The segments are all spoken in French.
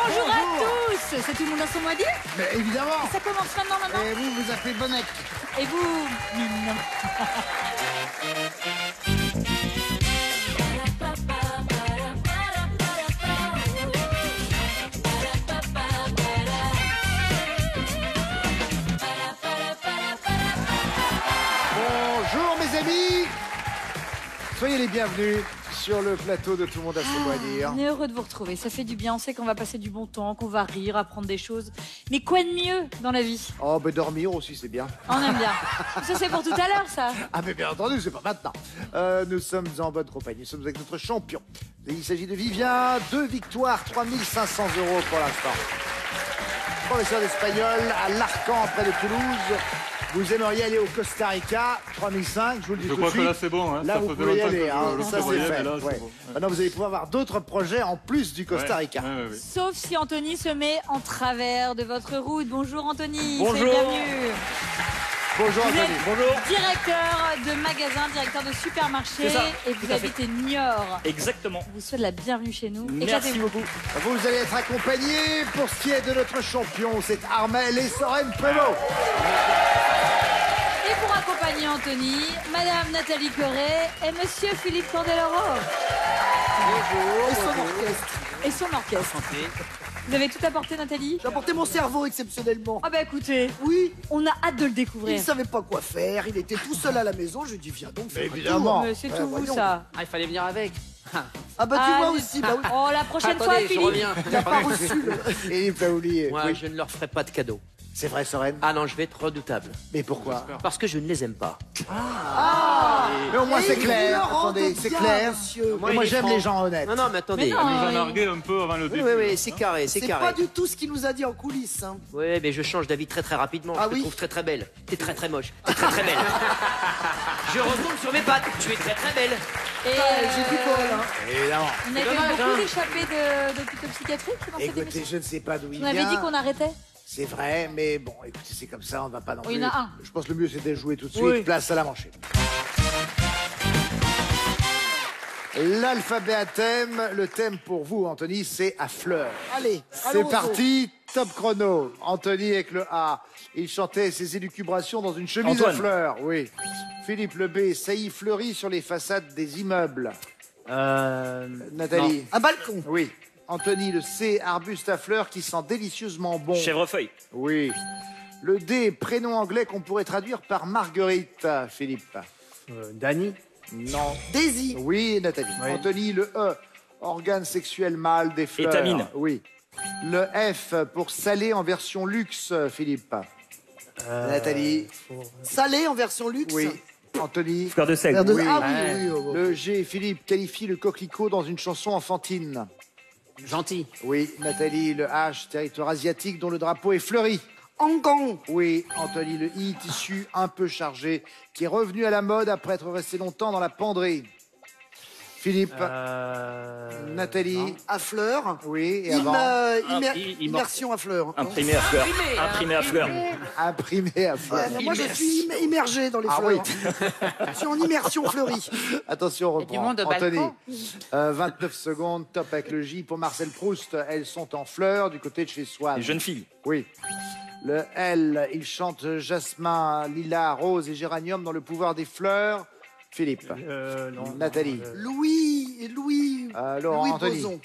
Bonjour à tous. C'est tout le monde à son mot à dire? Mais évidemment. Et ça commence maintenant, maman. Et vous, vous appelez Bonnec. Et vous, Mine. Bonjour mes amis. Soyez les bienvenus sur le plateau de Tout le monde a son mot à dire. On est heureux de vous retrouver, ça fait du bien, on sait qu'on va passer du bon temps, qu'on va rire, apprendre des choses. Mais quoi de mieux dans la vie? Oh, ben dormir aussi, c'est bien. On aime bien. Ça c'est pour tout à l'heure, ça. Ah, mais bien entendu, c'est pas maintenant. Nous sommes en bonne compagnie, nous sommes avec notre champion. Il s'agit de Vivien, 2 victoires, 3 500 € pour l'instant. Professeur d'espagnol à l'Arcan, près de Toulouse. Vous aimeriez aller au Costa Rica, 3005, je vous le dis tout de suite. Je crois que là c'est bon, hein. Là, ça vous faisait pouvez y longtemps aller, que hein. je le Ça c'est prévoyais, fait. mais là, Ouais. c'est bon. Ouais. Maintenant, vous allez pouvoir avoir d'autres projets en plus du Costa Rica. Ouais. Sauf si Anthony se met en travers de votre route. Bonjour Anthony, Bonjour. soyez bienvenue. Bonjour Vous Anthony. êtes Bonjour. directeur de magasin, directeur de supermarché C'est ça, et vous tout à fait. habitez Niort. Exactement. On vous souhaite la bienvenue chez nous. Merci Éclatez-vous. beaucoup. Vous allez être accompagnés pour ce qui est de notre champion, c'est Armel et Soren Prévost. Et pour accompagner Anthony, Madame Nathalie Corée et Monsieur Philippe Candeloro. Et son orchestre. Et son orchestre. Vous avez tout apporté, Nathalie? J'ai apporté mon cerveau exceptionnellement. Ah bah écoutez, Oui, on a hâte de le il découvrir. savait pas quoi faire, il était tout seul à la maison, je lui ai dit viens donc faire un évidemment. tour. Mais c'est Ouais, tout vous, voyons. ça. Ah, il fallait venir avec. Ah bah tu Ah, vois du- aussi, bah oui. Oh, la prochaine fois, Attendez, je Philippe. reviens. Il a pas reçu le... Philippe a oublié. Moi, Oui. je ne leur ferai pas de cadeaux. C'est vrai Soren. Ah non, je vais être redoutable. Mais pourquoi? Parce que je ne les aime pas. Mais au moins Et c'est il clair. vous le rend Attendez, de c'est bien, clair. monsieur. Et moi il est j'aime franc. les gens honnêtes. Non, non, mais attendez. Mais non. Il nous a oui. nargué un peu avant le Oui, début. oui, oui, c'est carré, c'est C'est carré. pas du tout ce qu'il nous a dit en coulisses. Hein. Oui, mais je change d'avis très très rapidement. Ah Je te oui trouve très très belle. T'es très très moche. T'es très très belle. Je retombe sur mes pattes. Tu es très très belle. Et J'ai plus Paul. Hein. Évidemment. on a fait dommage, beaucoup hein. d'échappées d'hôpitaux psychiatriques dans cette Écoutez, émission. je ne sais pas d'où il On avait vient. dit qu'on arrêtait. C'est vrai, mais bon, écoutez, c'est comme ça, on va pas non Oh, il y plus. en a un. Je pense que le mieux c'est de jouer tout de suite. Oui. Place à la manchette. L'alphabet à thème, le thème pour vous, Anthony, c'est à fleurs. Allez, C'est allons-y. parti, top chrono. Anthony avec le A. Il chantait ses élucubrations dans une chemise Antoine. à fleurs, oui. Philippe le B, saillie fleurie sur les façades des immeubles. Nathalie. Un balcon. Oui. Anthony, le C, arbuste à fleurs qui sent délicieusement bon. Chèvrefeuille. Oui. Le D, prénom anglais qu'on pourrait traduire par Marguerite, Philippe. Dany. Non. Daisy. Oui, Nathalie. Oui. Anthony, le E, organe sexuel mâle des fleurs. Étamine. Oui. Le F pour salé en version luxe, Philippe. Nathalie. Salé en version luxe. Oui. Anthony. Fleur de sel. Verre de- Oui. Ah oui, oui, oui, oui. Le G, Philippe qualifie le coquelicot dans une chanson enfantine. Gentil. Oui. Nathalie, le H, territoire asiatique dont le drapeau est fleuri. Hong Kong. Oui, Anthony, le I, tissu un peu chargé, qui est revenu à la mode après être resté longtemps dans la penderie. Philippe, Nathalie, À fleurs. oui, et avant, Immersion à fleurs. Imprimé à fleurs. Imprimé à fleurs. imprimé à fleurs. Moi, je suis immergé dans les Ah fleurs. oui. Je suis en immersion fleurie. Attention, on Il y a du reprend. monde au Anthony, balcon. 29 secondes, top avec le J pour Marcel Proust. Elles sont en fleurs du côté de chez Swann. Les jeunes filles. Oui. Le L, il chante jasmin, lilas, rose et géranium dans le pouvoir des fleurs. Philippe. Nathalie. Louis Laurent, Louis Anthony. Boson.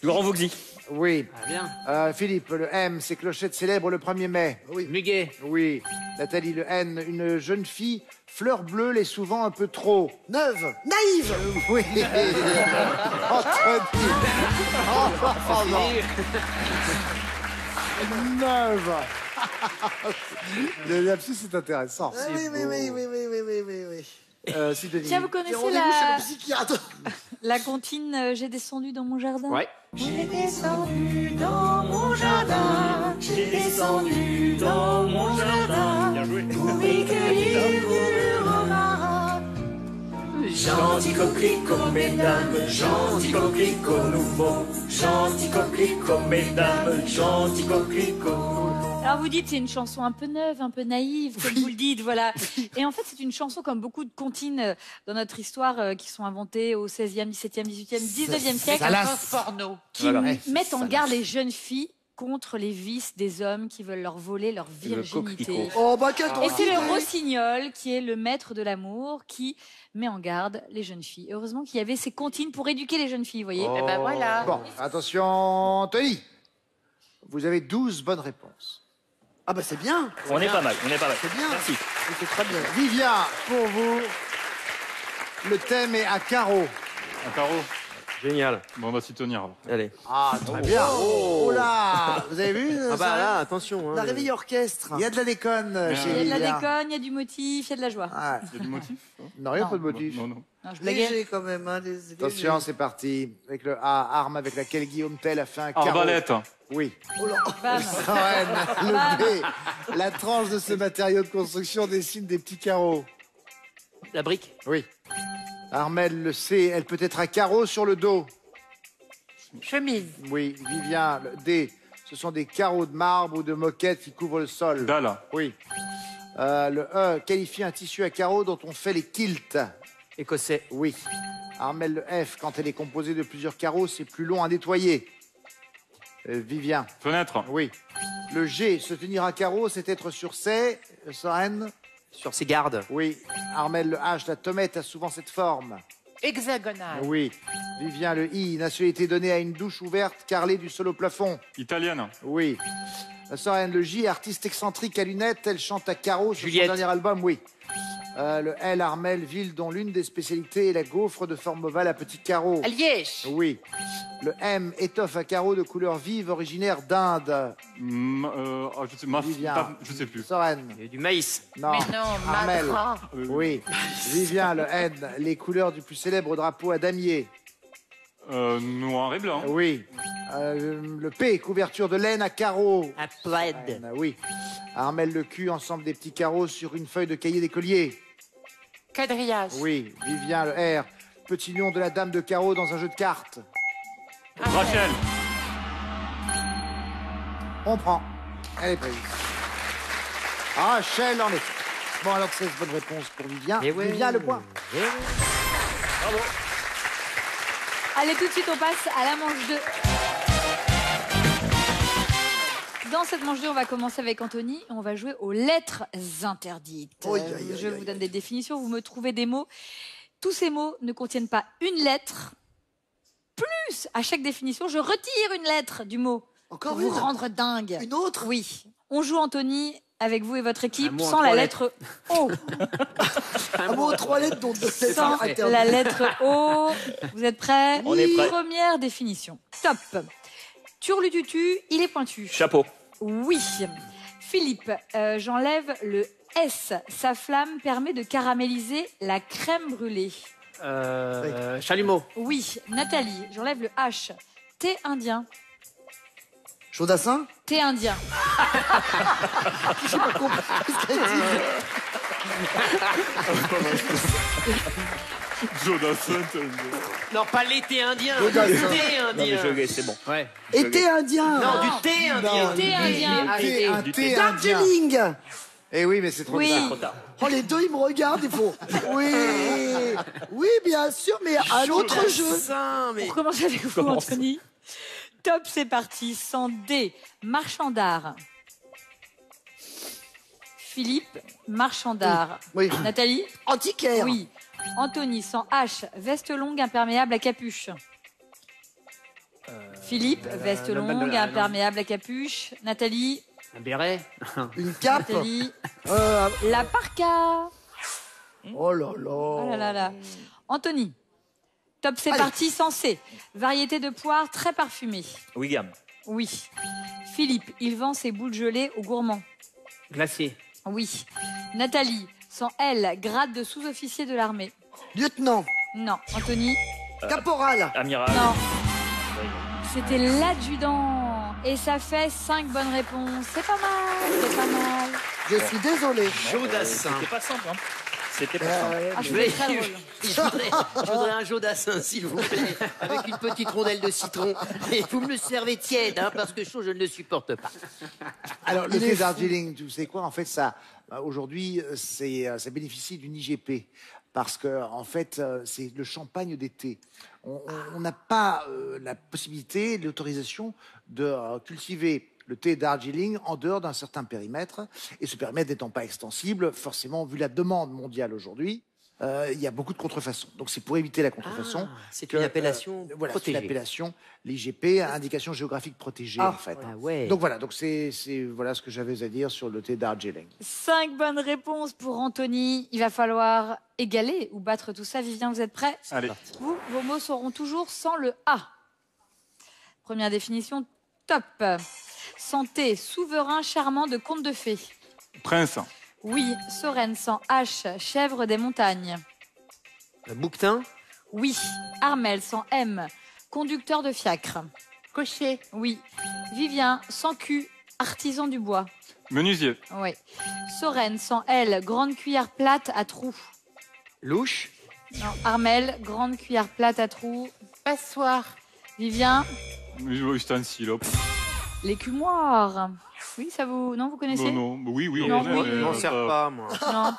Laurent Voxy. Oui. Bien. Philippe, le M, c'est Clochette célèbre le 1er mai. Muguet. Oui. Nathalie, le N, une jeune fille, fleur bleue, l'est souvent un peu trop. Neuve. Naïve. Oui. Anthony. Oh, non. Neuve. Le lapsus est intéressant. Oui. Si, Denis. Tiens, vous J'ai connaissez rendez-vous chez le psychiatre. la comptine J'ai descendu dans mon jardin? Ouais. J'ai descendu dans mon jardin, j'ai descendu dans mon jardin, pour y cueillir du romarin. Gentil coquelicot, mesdames, gentil coquelicot nouveau, gentil coquelicot, mesdames, gentil coquelicot. Alors vous dites c'est une chanson un peu neuve, un peu naïve, comme vous le dites, voilà. Et en fait c'est une chanson comme beaucoup de comptines dans notre histoire qui sont inventées au 16e, 17e, 18e, 19e siècle, qui mettent en garde les jeunes filles contre les vices des hommes qui veulent leur voler leur virginité. Oh bah quel Et c'est le rossignol qui est le maître de l'amour qui met en garde les jeunes filles. Heureusement qu'il y avait ces comptines pour éduquer les jeunes filles, vous voyez. Et ben voilà. Bon, attention, Tony. Vous avez 12 bonnes réponses. Ah bah c'est bien. On est pas mal, on est pas mal. C'est bien. Merci. C'est très bien. Vivien, pour vous, le thème est à carreau. Un carreau. Génial. Bon, on va s'y tenir. Alors. Allez. Ah, très bien. Oh là, vous avez vu Ah bah là, attention. Hein, La réveille orchestre. Il y a de la déconne chez Il y a de la Vivien. déconne, il y a du motif, il y a de la joie. Ah, Il y a du motif non, il n'y a Non. pas de motif. Non, non. Non, je blaguais. Léger quand même. Hein, Attention, c'est parti. Avec le A, arme avec laquelle Guillaume Tell a fait un carreau. Arbalète. Oui. Bam. Soren, le B. La tranche de ce matériau de construction dessine des petits carreaux. La brique. Oui. Armel, le C, elle peut être à carreaux sur le dos. Chemise. Oui. Vivien, le D, ce sont des carreaux de marbre ou de moquette qui couvrent le sol. Dalle. Oui. Le E qualifie un tissu à carreaux dont on fait les kilts. Écossais. Oui. Armel, le F, quand elle est composée de plusieurs carreaux, c'est plus long à nettoyer. Vivien. Fenêtre. Oui. Le G, se tenir à carreaux, c'est être sur ses. Soren. Sur ses gardes. Oui. Armel, le H, la tomate a souvent cette forme. Hexagonal. Oui. Vivien, le I, nationalité donnée à une douche ouverte carrelée du sol au plafond. Italienne. Oui. Soren, le J, artiste excentrique à lunettes, elle chante à carreaux sur Juliette. son dernier album, oui. Le L, Armel, ville dont l'une des spécialités est la gaufre de forme ovale à petits carreaux. Liège. Oui. Le M, étoffe à carreaux de couleur vive originaire d'Inde. Je sais, Vivien. je sais plus. Soren. Il y a du maïs. Non. Armel. Oui. Vivien, le N, les couleurs du plus célèbre drapeau à damier. Noir et blanc. Oui. Le P, couverture de laine à carreaux. Un plaid. Oui. Armel, le Q, ensemble des petits carreaux sur une feuille de cahier d'écolier. Quadrillage. Oui. Vivien, le R, petit lion de la dame de carreaux dans un jeu de cartes. Rachel. On prend. Elle est prise. Rachel, en effet. Bon, alors 16 bonnes réponses pour Vivien. Eh ouais. Vivien, le point. Allez, tout de suite, on passe à la manche 2. Dans cette manche 2, on va commencer avec Anthony. On va jouer aux lettres interdites. Aïe, aïe, aïe, Je aïe, vous donne des définitions, vous me trouvez des mots. Tous ces mots ne contiennent pas une lettre. Plus, à chaque définition, je retire une lettre du mot. Encore Pour vous une rendre dingue. Une autre. Oui. On joue, Anthony, avec vous et votre équipe, Un mot en sans la 3 lettre O. Un mot en 3 lettres dont 2 lettres Sans interdites. la lettre O. Vous êtes prêts? On est prêts. Première définition. Top. Turlututu, il est pointu. Chapeau. Oui. Philippe, j'enlève le S. Sa flamme permet de caraméliser la crème brûlée. Chalumeau. Oui. Nathalie, j'enlève le H. Thé indien. Chaudassin. Thé indien. J'ai pas compris ce qu'elle dit. Jonathan. Non, pas l'été indien. Chaudassin. Le thé Non, mais indien. je c'est bon. Ouais. Été indien. Non, du thé indien. Thé indien. Un thé indien. Darjeeling. Eh oui, mais c'est trop Oui. tard. Trop tard. Oh, les deux, ils me regardent, il faut. Oui. Oui, bien sûr, mais un autre jeu. Chaudassin, mais... Pour commencer avec vous, Anthony. Top, c'est parti. Sans D, marchand d'art. Philippe, marchand d'art. Oui. Nathalie? Antiquaire. Oui. Anthony, sans H, veste longue imperméable à capuche. Philippe, veste longue imperméable à capuche. Nathalie? Un béret. Une cape. Nathalie? Euh, La parka. oh là là. Oh là là là. Anthony. Top, c'est Allez. parti, sans C. Variété de poire très parfumée. William. Oui. Philippe, il vend ses boules gelées aux gourmands. Glacier. Oui. Nathalie, sans L, grade de sous-officier de l'armée. Lieutenant. Non. Anthony? Caporal. Amiral. Non. C'était l'adjudant. Et ça fait 5 bonnes réponses. C'est pas mal, c'est pas mal. Je suis désolé. Chaudassin. C'est pas simple, hein. C'était pas ça. Ah, je voulais très drôle. Je voudrais un Jodassin, s'il vous plaît, avec une petite rondelle de citron. Et vous me le servez tiède, hein, parce que chaud, je ne le supporte pas. Alors, le thé Darjeeling, tu sais quoi? En fait, ça, aujourd'hui, ça bénéficie d'une IGP. Parce que, en fait, c'est le champagne d'été. On n'a pas la possibilité, l'autorisation de cultiver le thé Darjeeling en dehors d'un certain périmètre. Et ce périmètre n'étant pas extensible, forcément, vu la demande mondiale aujourd'hui, il y a beaucoup de contrefaçons. Donc c'est pour éviter la contrefaçon. C'est une appellation voilà, c'est protégée. une appellation, l'IGP, indication géographique protégée, en fait. Ah ouais. Donc voilà, donc c'est voilà ce que j'avais à dire sur le thé Darjeeling. 5 bonnes réponses pour Anthony. Il va falloir égaler ou battre tout ça. Vivien, vous êtes prêts? Allez. Vous, vos mots seront toujours sans le A. Première définition, top. Santé, souverain charmant de conte de fées. Prince. Oui, Sorène sans H, chèvre des montagnes. Bouquetin. Oui, Armel sans M, conducteur de fiacre. Cocher. Oui, Vivien sans Q, artisan du bois. Menuisier. Oui, Sorène sans L, grande cuillère plate à trous. Louche. Non, Armel, grande cuillère plate à trous. Passoire. Vivien, Ustensile. Hop. l'écumoire. Oui, ça vous... Non, vous connaissez? Non, non. Oui, oui, Non, on oui. connaît, Je m'en sers pas, moi. Non.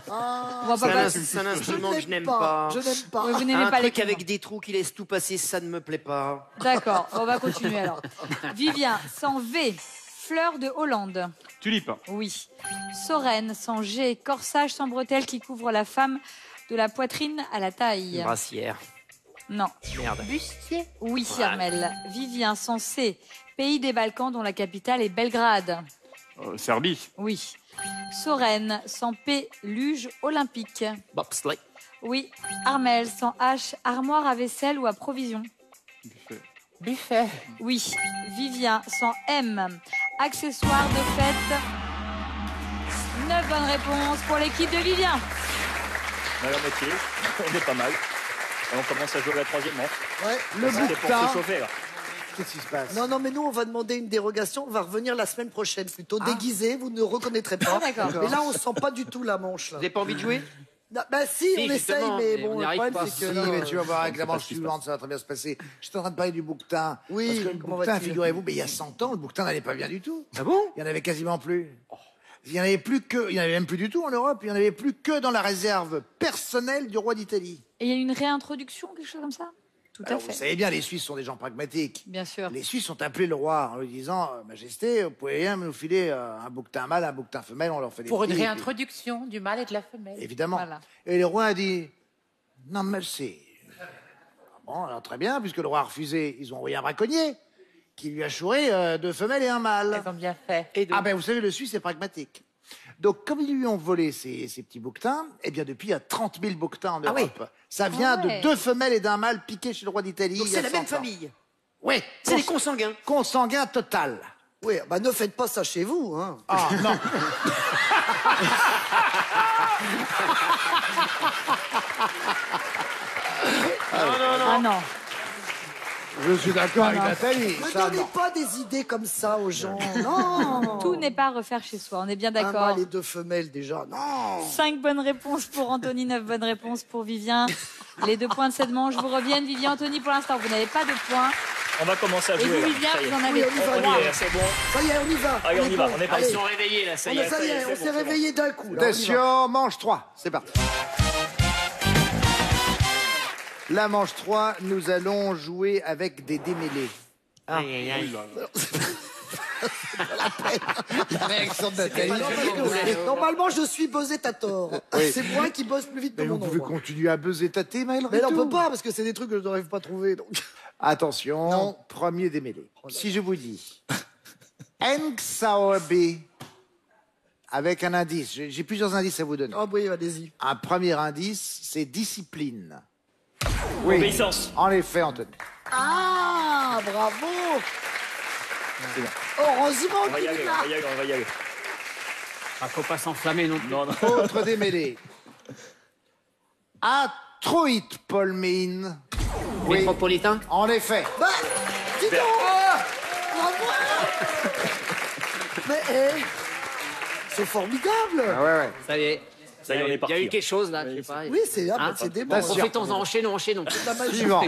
On va C'est pas un, passer. c'est un Je instrument que je n'aime pas. pas. Je n'aime pas. Oui, vous n'aimez Un pas les truc avec des trous qui laissent tout passer, ça ne me plaît pas. D'accord, on va continuer alors. Vivien, sans V, fleur de Hollande. Tulipe. Oui. Sorène, sans G, corsage sans bretelles qui couvre la femme de la poitrine à la Une taille. brassière. Non. Merde. Bustier. Oui, Voilà. Armel. Vivien, sans C, pays des Balkans dont la capitale est Belgrade. Serbie. Oui. Sorène, sans P, luge olympique. Bobsleigh. Oui. Armel, sans H, armoire à vaisselle ou à provision. Buffet. Buffet. Oui. Vivien, sans M, accessoire de fête. 9 bonnes réponses pour l'équipe de Vivien. Meilleur métier, on est pas mal. Et on commence à jouer la troisième manche. Ouais. Le C'était pour bouquetin, se chauffer, là. qu'est-ce qui se passe? Non, non, mais nous, on va demander une dérogation. On va revenir la semaine prochaine, plutôt déguisé. Vous ne reconnaîtrez pas. Ah, d'accord. Mais là, on sent pas du tout la manche. Là. Vous n'avez pas envie de jouer? Non, bah si, on essaye, justement, mais mais bon, on n'y le arrive problème, pas. c'est que... Si, là, mais tu vas voir avec la pas manche ce qui se suivante, ça va très bien se passer. Je suis en train de parler du bouquetin. Oui, Parce que le comment bouquetin, va-t-il? figurez-vous, mais il y a 100 ans, le bouquetin n'allait pas bien du tout. Ah bon? Il y en avait quasiment plus. Il y en avait plus que, il y en avait même plus du tout en Europe. Il y en avait plus que dans la réserve personnelle du roi d'Italie. Et il y a une réintroduction, quelque chose comme ça? Tout à Alors, vous fait. savez bien, les Suisses sont des gens pragmatiques. Bien sûr. Les Suisses ont appelé le roi en lui disant Majesté, vous pouvez bien nous filer un bouquetin mâle, un bouquetin femelle, on leur fait des Pour une petits, réintroduction du mâle et de la femelle. évidemment. Voilà. Et le roi a dit non, merci. Bon, alors très bien, puisque le roi a refusé, ils ont envoyé un braconnier qui lui a chouré 2 femelles et un mâle. Elles ont bien fait. Et donc, Ah ben, vous savez, le Suisse est pragmatique. Donc, comme ils lui ont volé ces petits bouquetins, eh bien, depuis, il y a 30 000 bouquetins en Europe. oui. Ça vient Ah ouais. de 2 femelles et d'un mâle piqués chez le roi d'Italie. donc il y a c'est la même 100 ans. famille. Oui, C'est les consanguins. consanguin total. Oui, bah ne faites pas ça chez vous. Hein. Ah, non. Ah non. Je suis d'accord avec Nathalie. Ne Ça, donnez non. pas des idées comme ça aux gens. Non. Tout n'est pas à refaire chez soi, on est bien Un d'accord. mâle et 2 femelles déjà. Non. 5 bonnes réponses pour Anthony, 9 bonnes réponses pour Vivien. Les 2 points de cette manche vous reviennent. Vivien, Anthony, pour l'instant, vous n'avez pas de points. On va commencer à Et jouer. vous, là. Vivien, Ça y est. vous en Oui, avez on y va, On y 3. est, c'est bon. Ça y est, on y va. Allez, on y va, on est parti. Ils sont réveillés là, ça y est. Ça y est, on s'est réveillé d'un coup. là, on y va. Attention, manche 3. C'est parti. La manche 3, nous allons jouer avec des démêlés. Aïe, aïe, aïe. La réaction de Nathalie. Normalement, je suis buzzé-tator. Oui. C'est moi qui bosse plus vite que Mais mon vous pouvez ombre. continuer à buzzer tâter, Maël Mais là, on Ritou. peut pas, parce que c'est des trucs que je n'arrive pas à trouver. Donc... Attention, Non. premier démêlé. Si je vous dis Nksaobe avec un indice, j'ai plusieurs indices à vous donner. Ah oui, allez-y. Un premier indice, c'est discipline. Obéissance. En effet, Anthony. Ah, bravo. Heureusement On va y qu'il aller, est on là. va y aller, on va y aller. Ah, faut pas s'enflammer non plus. Non, non. Autre démêlé. Atroit Polmein. Oui, Métropolitain. en effet. Bah, dis donc. Bravo. Mais, c'est formidable. Ah ouais, ouais. Ça y est. Ça y est, on est Il y parti. a eu quelque chose là, je sais pas. Oui, c'est des bons. Profitons-en, enchaînons. Suivant.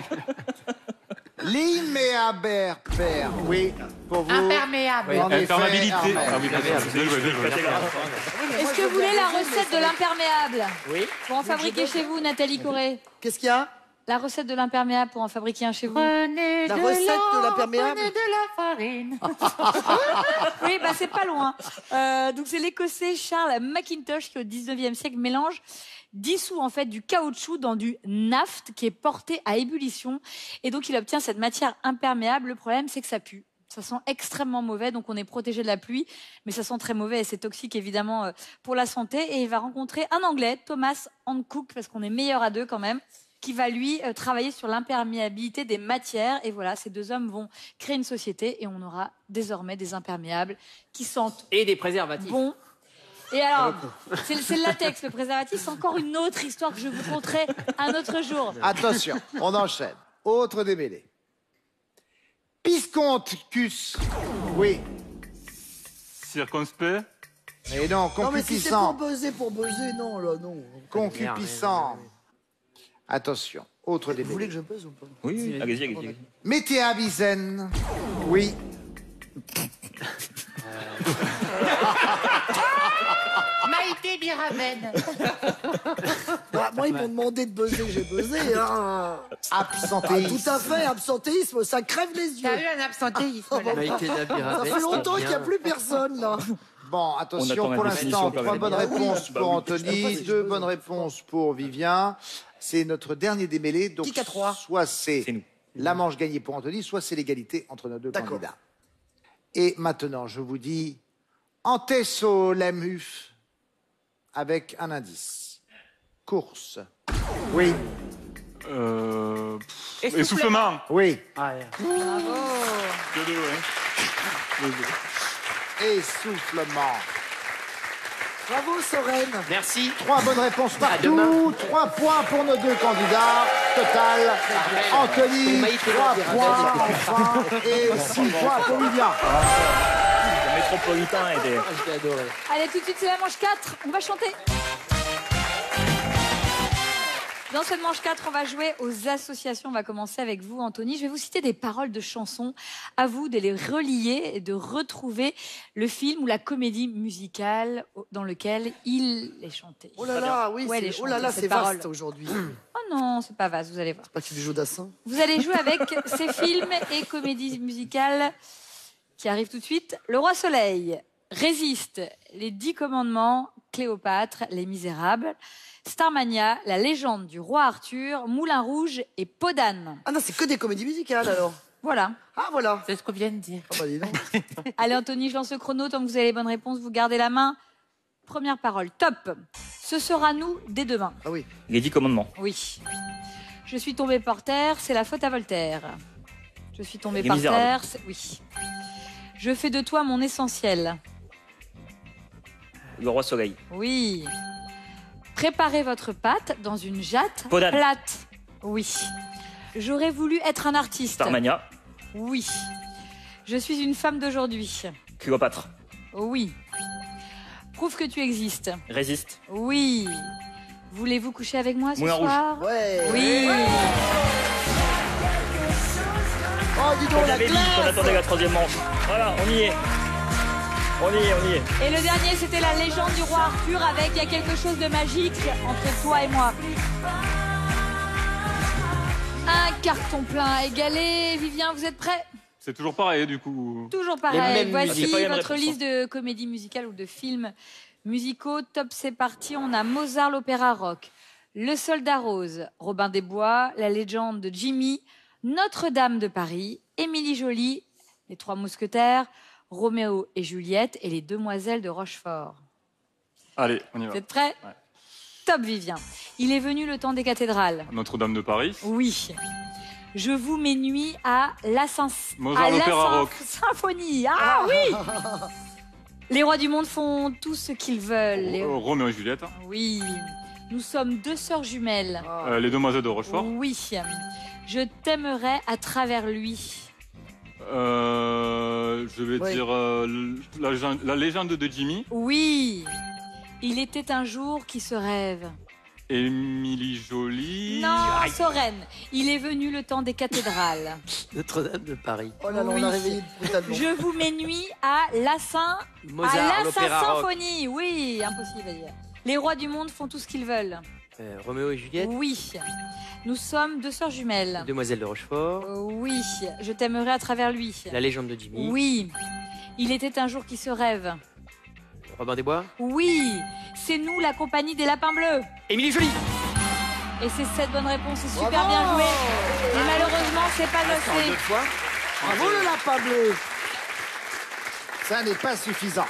L'imméable père. Oui, pour vous. Imperméable. En effet, Imperméabilité. Armel. Ah oui, d'accord. Bien joué, bien joué. Est-ce que vous voulez la recette de l'imperméable Oui. pour en fabriquer chez vous, Nathalie Corée? Qu'est-ce qu'il y a? La recette de l'imperméable pour en fabriquer un chez vous. Prenez La de recette de l'eau, l'imperméable. prenez de la farine. Oui, bah c'est pas loin. Donc c'est l'Écossais Charles McIntosh qui au 19e siècle mélange dissout en fait du caoutchouc dans du naphte qui est porté à ébullition et donc il obtient cette matière imperméable. Le problème c'est que ça pue. Ça sent extrêmement mauvais, donc on est protégé de la pluie, mais ça sent très mauvais et c'est toxique évidemment pour la santé. Et il va rencontrer un Anglais, Thomas Hancock, parce qu'on est meilleur à deux quand même, qui va lui travailler sur l'imperméabilité des matières. Et voilà, ces deux hommes vont créer une société et on aura désormais des imperméables qui sentent Et des préservatifs. bon. Et alors, c'est le latex, le préservatif, c'est encore une autre histoire que je vous conterai un autre jour. Attention, on enchaîne. Autre démêlé. Pisconticus. Oui. Circonspect. Et non, Non, mais si c'est pour concupiscent. buzzer, non, là, non. Concupiscent. Attention, autre Vous voulez démêlé. que je buzz ou pas? Oui, allez-y. Météabisen. Oui. Maïté Biraben. Bah, moi, ils m'ont demandé de buzzer, j'ai buzzé. Hein. Absentéisme. Tout à fait, absentéisme, ça crève les yeux. T'as eu un absentéisme là. Ça fait longtemps qu'il n'y a plus personne, là. Bon, On attention, attend pour la l'instant, définition quand 3 même. bonnes réponses Bah pour oui. Anthony, 2 bonnes réponses pour Vivien. C'est notre dernier démêlé. Donc, Qui qu'a 3? soit c'est C'est nous. la manche gagnée pour Anthony, soit c'est l'égalité entre nos deux D'accord. candidats. Et maintenant, je vous dis Antessolemuf avec un indice. Course. Oui, Essoufflement. oui. Deux, deux, ouais. Deux, deux. Essoufflement. Bravo, Soren. Merci. 3 bonnes réponses demain. partout. 3 points pour nos deux candidats. Total. Anthony, 3 points enfin, et 6 points pour Vivien. Le métropolitain était. Je l'ai adoré. Allez, tout de suite, c'est la manche 4. On va chanter. Dans cette manche 4, on va jouer aux associations. On va commencer avec vous, Anthony. Je vais vous citer des paroles de chansons. À vous de les relier et de retrouver le film ou la comédie musicale dans lequel il est chanté. Oh là là, oui, Ouais, les c'est oh là là, chansons, c'est ces paroles. vaste aujourd'hui. Oh non, c'est pas vaste, vous allez voir. Pas que du Jodassin. Vous allez jouer avec ces films et comédies musicales qui arrivent tout de suite. Le Roi Soleil, Résiste, Les 10 Commandements, Cléopâtre, Les Misérables, Starmania, La Légende du Roi Arthur, Moulin Rouge et Podane. Ah non, c'est que des comédies musicales alors. Voilà. Ah voilà. C'est ce qu'on vient de dire. Ah bah dis donc. Allez Anthony, je lance le chrono. Tant que vous avez les bonnes réponses, vous gardez la main. Première parole, top. Ce sera nous dès demain. Ah oui. Les 10 commandements. Oui. Je suis tombée par terre, c'est la faute à Voltaire. Je suis tombée Les par Misérables. terre, oui. Je fais de toi mon essentiel. Le roi soleil. Oui. Préparez votre pâte dans une jatte Podane. plate. Oui. J'aurais voulu être un artiste. Starmania. Oui. Je suis une femme d'aujourd'hui. Cléopâtre. Oui. Prouve que tu existes. Résiste. Oui. Voulez-vous coucher avec moi ce Moulin Rouge. soir? Ouais. Oui. Oh dis donc On la avait dit qu'on attendait classe. la troisième manche. Voilà, on y est. On y est, on y est. Et le dernier, c'était la légende du roi Arthur avec il y a quelque chose de magique entre toi et moi. Un carton plein égalé. Vivien, vous êtes prêts? C'est toujours pareil, du coup. Toujours Les pareil. mêmes Voici musiques. C'est pas les mêmes votre réponses, liste de comédies musicales ou de films musicaux. Top, c'est parti. On a Mozart, l'opéra rock, Le Soldat Rose, Robin des Bois, La légende de Jimmy, Notre-Dame de Paris, Émilie Joly, Les Trois Mousquetaires, Roméo et Juliette et Les Demoiselles de Rochefort. Allez, on y va. Vous êtes prêts? Ouais. Top, Vivien. Il est venu le temps des cathédrales. Notre-Dame de Paris. Oui. Je vous mets nuit à la Mozart, l'opéra rock. symphonie. Ah oui. Les rois du monde font tout ce qu'ils veulent. Roméo et Juliette. Oui. Nous sommes deux sœurs jumelles. Les Demoiselles de Rochefort. Oui. Je t'aimerai à travers lui. Je vais Ouais. dire la légende de Jimmy. Oui. Il était un jour qui se rêve. Émilie Jolie. Non, Sorène. Il est venu le temps des cathédrales. Notre-Dame de Paris. Oh là là, on l'a réveillé brutalement. Je vous mets nuit à la Mozart, l'opéra rock. Symphonie. Oui, impossible à dire. Les rois du monde font tout ce qu'ils veulent. Roméo et Juliette. Oui. Nous sommes deux sœurs jumelles. Demoiselle de Rochefort. Oui. Je t'aimerai à travers lui. La légende de Jimmy. Oui. Il était un jour qui se rêve. Robin des Bois. Oui. C'est nous, la compagnie des lapins bleus. Émilie Jolie. Et c'est cette bonne réponse, c'est super Bravo. bien joué. Mais malheureusement, c'est pas Deux assez. fois. Bravo le lapin bleu. Ça n'est pas suffisant.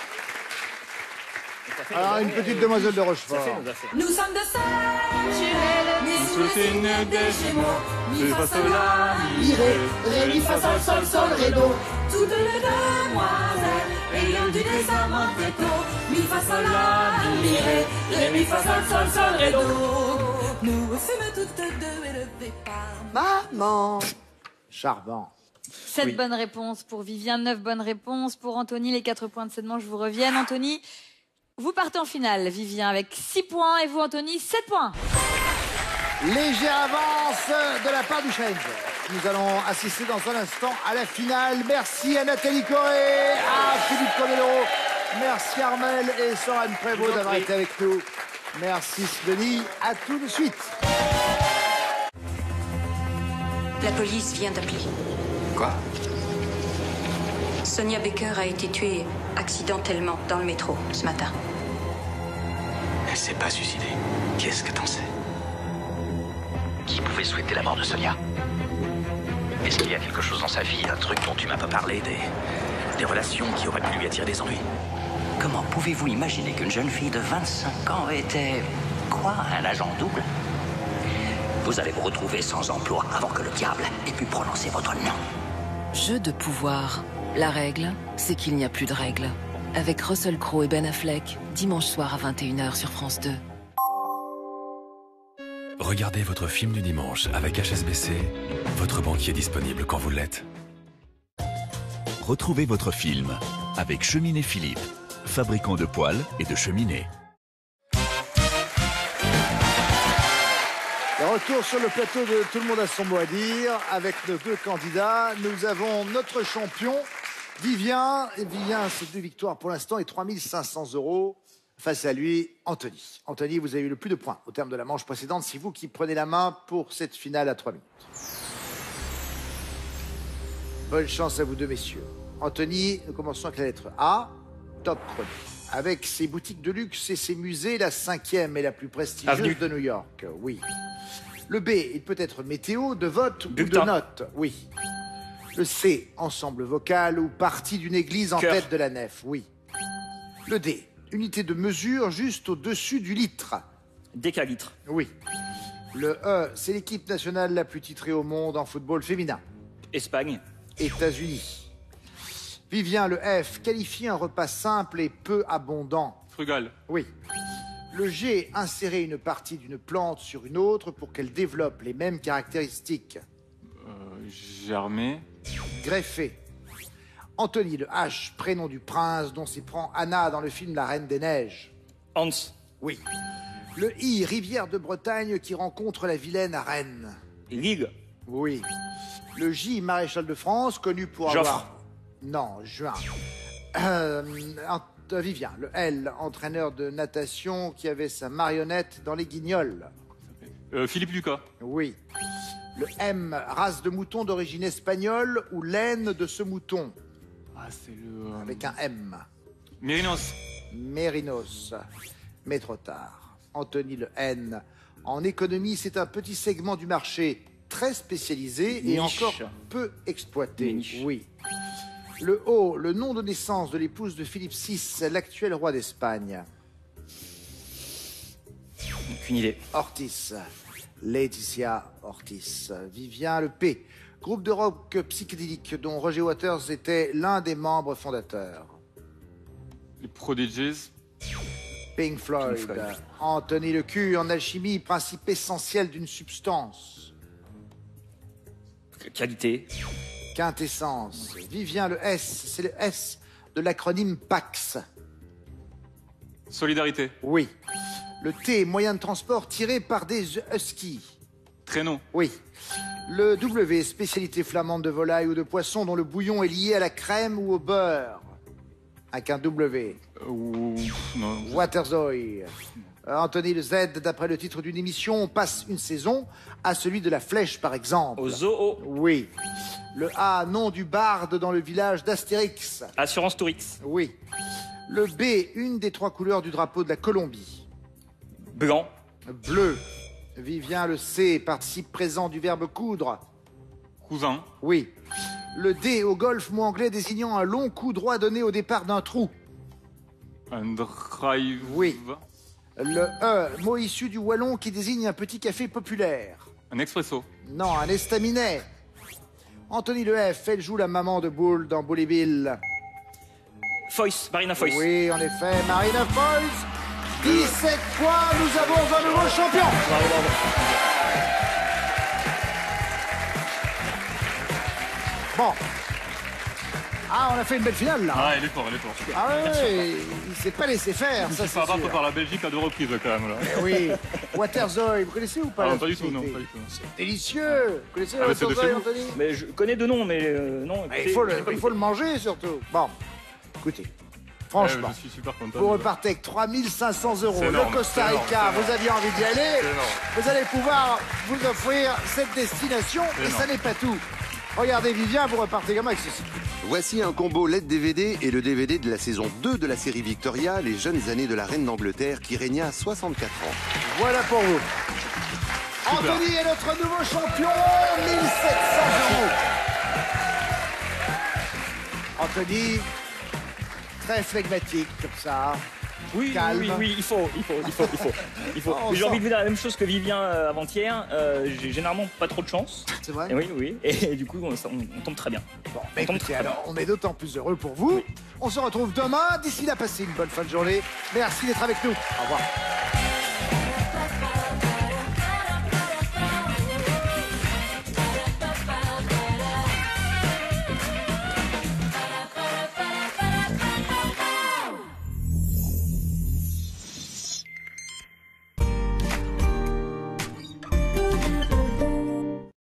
Alors, une petite demoiselle de Rochefort. Ça fait nos affaires. Nous sommes deux sœurs jumelles, nées sous le C'était signe une des Gémeaux. Mi Mi, fa fa, sol sol, la la, mi ré, ré mi fa sol sol sol ré do. Toutes les demoiselles ayant eu des amants très tôt. Mi fa sol la mi ré, ré mi fa sol sol sol ré do. Nous fûmes toutes deux élevées par Maman. Charmant. 7 bonnes réponses pour Vivien, 9 bonnes réponses pour Anthony. Les 4 points de cette manche vous reviennent. Anthony, vous partez en finale. Vivien avec 6 points et vous, Anthony, 7 points. Léger avance de la part du challenge. Nous allons assister dans un instant à la finale. Merci à Nathalie Corée, à Philippe Comelero. Merci Armel et Sorane Prévost d'avoir été avec nous. Merci Denis. À tout de suite. La police vient d'appeler. Quoi? Sonia Baker a été tuée accidentellement dans le métro ce matin. Elle s'est pas suicidée. Qu'est-ce que t'en sais? Qui pouvait souhaiter la mort de Sonia? Est-ce qu'il y a quelque chose dans sa vie, un truc dont tu m'as pas parlé, des relations qui auraient pu lui attirer des ennuis? Comment pouvez-vous imaginer qu'une jeune fille de 25 ans était... quoi? Un agent double? Vous allez vous retrouver sans emploi avant que le diable ait pu prononcer votre nom. Jeu de pouvoir. La règle, c'est qu'il n'y a plus de règles. Avec Russell Crowe et Ben Affleck, dimanche soir à 21h sur France 2. Regardez votre film du dimanche avec HSBC, votre banquier disponible quand vous l'êtes. Retrouvez votre film avec Cheminée Philippe, fabricant de poêles et de cheminées. Le retour sur le plateau de Tout le monde a son mot à dire avec nos deux candidats. Nous avons notre champion, Vivien. Et Vivien, c'est 2 victoires pour l'instant et 3 500 €. Face à lui, Anthony. Anthony, vous avez eu le plus de points au terme de la manche précédente. C'est vous qui prenez la main pour cette finale à 3 minutes. Bonne chance à vous deux, messieurs. Anthony, nous commençons avec la lettre A. Top chrono. Avec ses boutiques de luxe et ses musées, la 5e et la plus prestigieuse Avenue de New York. Oui. Le B, il peut être météo, de vote Bulletin. ou de notes. Oui. Le C, ensemble vocal ou partie d'une église en Chœur. tête de la nef. Oui. Le D, unité de mesure juste au-dessus du litre. Décalitre. Oui. Le E, c'est l'équipe nationale la plus titrée au monde en football féminin. Espagne. États-Unis. Vivien, le F, qualifie un repas simple et peu abondant. Frugal. Oui. Le G, insérer une partie d'une plante sur une autre pour qu'elle développe les mêmes caractéristiques. Germé. Greffé. Anthony, le H, prénom du prince dont s'éprend Anna dans le film La Reine des Neiges. Hans. Oui. Le I, rivière de Bretagne qui rencontre la vilaine à Rennes. Lille. Oui. Le J, maréchal de France, connu pour Joffre. avoir... Non, juin. Vivien, le L, entraîneur de natation qui avait sa marionnette dans les Guignols. Philippe Lucas. Oui. Le M, race de mouton d'origine espagnole ou laine de ce mouton. Ah, c'est le... Avec un M. Mérinos. Mérinos. Mais trop tard. Anthony, le N. En économie, c'est un petit segment du marché très spécialisé et Niche. encore peu exploité. Niche. Oui. Le O, le nom de naissance de l'épouse de Philippe VI, l'actuel roi d'Espagne. Aucune idée. Ortiz. Laetitia Ortiz. Vivien, le P. Groupe de rock psychédélique dont Roger Waters était l'un des membres fondateurs. Les Prodigies. Pink Floyd. Pink Floyd. Anthony, le Q. En alchimie, principe essentiel d'une substance. Qualité. Quintessence. Vivien, le S. C'est le S de l'acronyme PAX. Solidarité. Oui. Le T, moyen de transport tiré par des huskies. Traîneau. Oui. Le W, spécialité flamande de volaille ou de poisson dont le bouillon est lié à la crème ou au beurre. Avec un W. Non. Waterzooi. Anthony, le Z, d'après le titre d'une émission, on passe une saison à celui de la Flèche, par exemple. Au zoo. Oui. Le A, nom du barde dans le village d'Astérix. Assurance Tourix. Oui. Le B, une des 3 couleurs du drapeau de la Colombie. Blanc. Bleu. Vivien, le C, participe présent du verbe coudre. Cousin. Oui. Le D, au golf, mot anglais désignant un long coup droit donné au départ d'un trou. Un drive. Oui. Le E, mot issu du wallon qui désigne un petit café populaire. Un expresso. Non, un estaminet. Anthony le F, elle joue la maman de Boule dans Bully Bill. Foyce, Marina Foyce. Oui, en effet, Marina Foyce. 17 points, nous avons un nouveau champion. Bravo, bravo. Bon. Ah, on a fait une belle finale, là. Ah, il est fort, il est fort. Ah ouais, il s'est pas laissé faire, ça Il c'est s'est fait abattre sûr. par la Belgique à 2 reprises, quand même, là. Eh oui, Waterzooi, vous connaissez ou pas Ah, la non, pas du tout, non, spécialité pas du tout. C'est délicieux. Vous connaissez Ah, mais c'est de Waterzooi, chez vous. Anthony? Mais je connais de nom, mais non. Mais écoutez, il faut j'ai pas il faut le manger, surtout. Bon, écoutez, franchement, Je suis super content. vous repartez avec 3 500 €. C'est énorme, Le Costa c'est énorme, Rica, c'est vous aviez envie d'y aller. C'est énorme. Vous allez pouvoir vous offrir cette destination. C'est Et ça énorme. n'est pas tout. Regardez, Vivien, vous repartez également avec ceci. Voici un combo LED DVD et le DVD de la saison 2 de la série Victoria, les jeunes années de la reine d'Angleterre qui régna à 64 ans. Voilà pour vous. Anthony est notre nouveau champion, 1700 €. Anthony, très flegmatique comme ça. Oui, Calme. oui, il faut. On Mais j'ai sent. envie de vous dire la même chose que Vivien avant-hier. J'ai généralement pas trop de chance. C'est vrai? Oui. Et du coup, on tombe très bien. Bon, bah écoutez, alors, on est d'autant plus heureux pour vous. On se retrouve demain. D'ici là, passez une bonne fin de journée. Merci d'être avec nous. Au revoir.